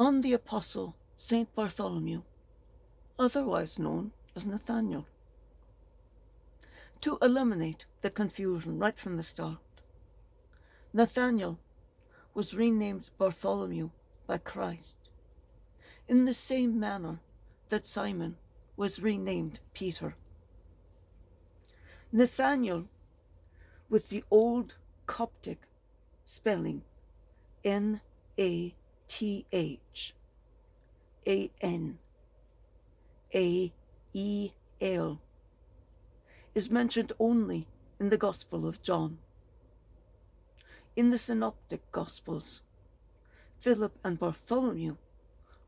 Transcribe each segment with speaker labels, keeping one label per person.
Speaker 1: on the apostle Saint Bartholomew, otherwise known as Nathanael. To eliminate the confusion right from the start, Nathanael was renamed Bartholomew by Christ, in the same manner that Simon was renamed Peter. Nathanael, with the old Coptic spelling Nathanael, is mentioned only in the Gospel of John. In the Synoptic Gospels, Philip and Bartholomew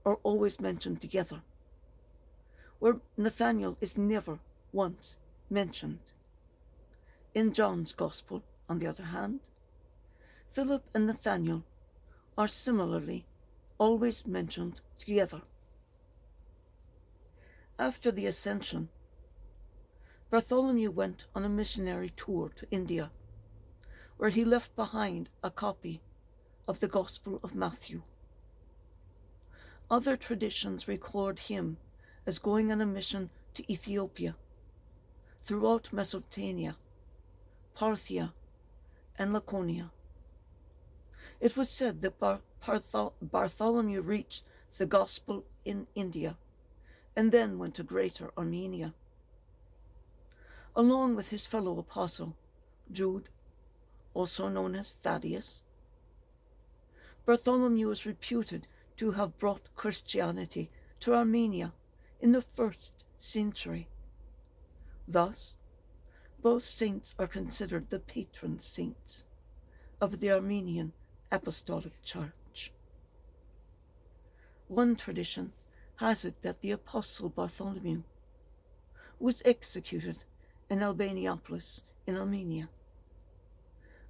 Speaker 1: are always mentioned together, where Nathanael is never once mentioned. In John's Gospel, on the other hand, Philip and Nathanael are similarly always mentioned together. After the Ascension, Bartholomew went on a missionary tour to India, where he left behind a copy of the Gospel of Matthew. Other traditions record him as going on a mission to Ethiopia, throughout Mesopotamia, Parthia, and Laconia. It was said that Bartholomew reached the Gospel in India and then went to Greater Armenia. Along with his fellow apostle, Jude, also known as Thaddeus, Bartholomew is reputed to have brought Christianity to Armenia in the 1st century. Thus, both saints are considered the patron saints of the Armenian Apostolic Church. One tradition has it that the Apostle Bartholomew was executed in Albaniapolis in Armenia.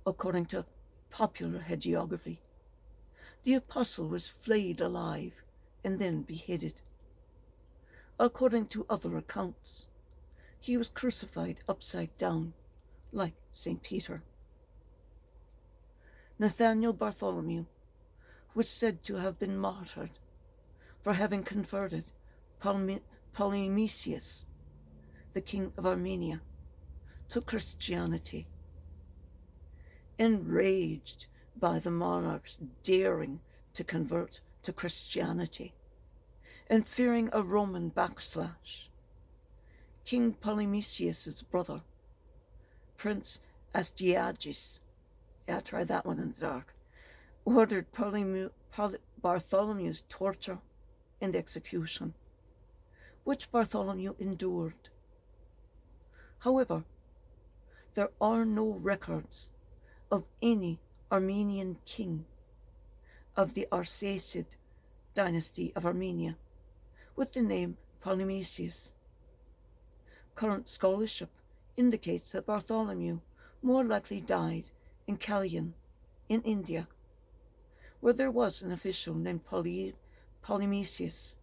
Speaker 1: According to popular hagiography, the apostle was flayed alive and then beheaded. According to other accounts, he was crucified upside down, like St. Peter. Nathanael Bartholomew was said to have been martyred for having converted Polymesius, the king of Armenia, to Christianity. Enraged by the monarch's daring to convert to Christianity, and fearing a Roman backslash, King Polymesius' brother, Prince Astyages, try that one in the dark, ordered Bartholomew's torture and execution, which Bartholomew endured. However, there are no records of any Armenian king of the Arsacid dynasty of Armenia with the name Polymesius. Current scholarship indicates that Bartholomew more likely died in Kalyan in India, where there was an official named Polymesius.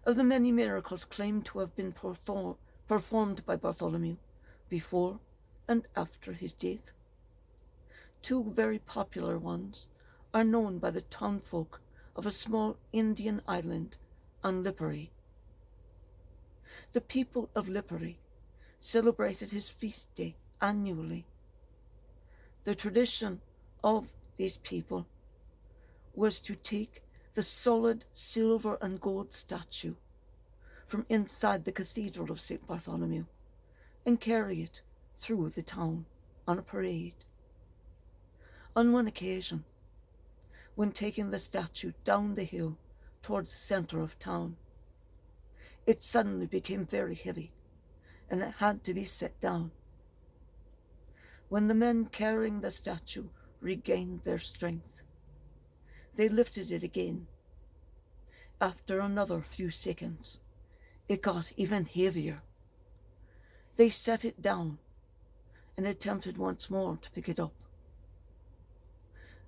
Speaker 1: Of the many miracles claimed to have been performed by Bartholomew before and after his death, two very popular ones are known by the townfolk of a small Indian island on Lipari. The people of Lipari celebrated his feast day annually. The tradition of these people was to take the solid silver and gold statue from inside the Cathedral of St. Bartholomew and carry it through the town on a parade. On one occasion, when taking the statue down the hill towards the centre of town, it suddenly became very heavy and it had to be set down. When the men carrying the statue regained their strength, they lifted it again. After another few seconds, it got even heavier. They set it down and attempted once more to pick it up.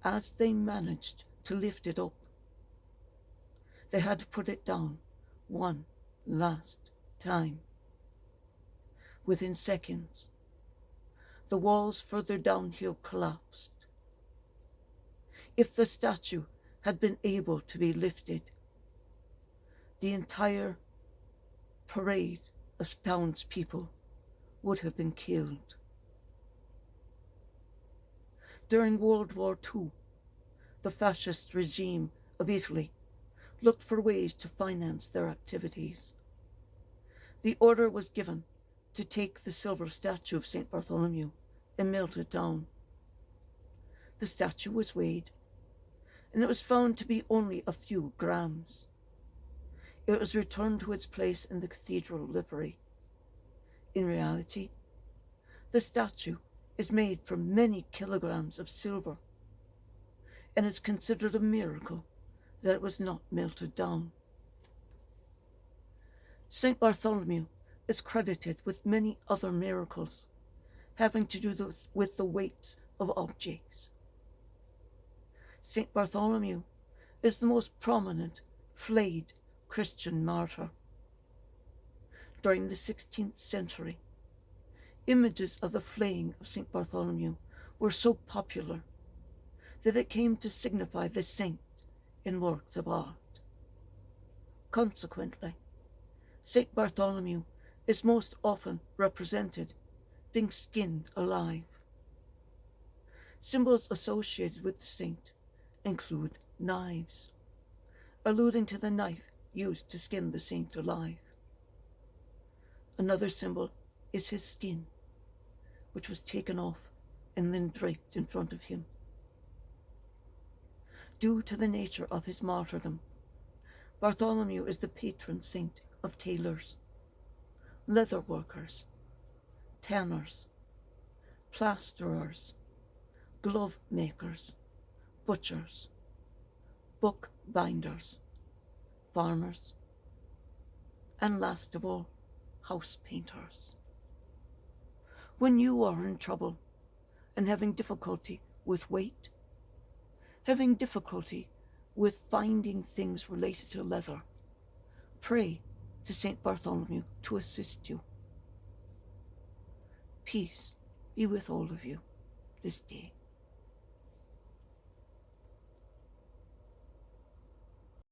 Speaker 1: As they managed to lift it up, they had to put it down one last time. Within seconds, the walls further downhill collapsed. If the statue had been able to be lifted, the entire parade of townspeople would have been killed. During World War II, the fascist regime of Italy looked for ways to finance their activities. The order was given to take the silver statue of St. Bartholomew and melt it down. The statue was weighed, and it was found to be only a few grams. It was returned to its place in the cathedral library. In reality, the statue is made from many kilograms of silver, and is considered a miracle that it was not melted down. St. Bartholomew is credited with many other miracles having to do with the weights of objects. St. Bartholomew is the most prominent flayed Christian martyr. During the 16th century, images of the flaying of St. Bartholomew were so popular that it came to signify the saint in works of art. Consequently, St. Bartholomew is most often represented being skinned alive. Symbols associated with the saint include knives, alluding to the knife used to skin the saint alive. Another symbol is his skin, which was taken off and then draped in front of him. Due to the nature of his martyrdom, Bartholomew is the patron saint of tailors, leather workers, tanners, plasterers, glove makers, butchers, book binders, farmers, and last of all, house painters. When you are in trouble and having difficulty with weight, having difficulty with finding things related to leather, pray to St. Bartholomew to assist you. Peace be with all of you this day.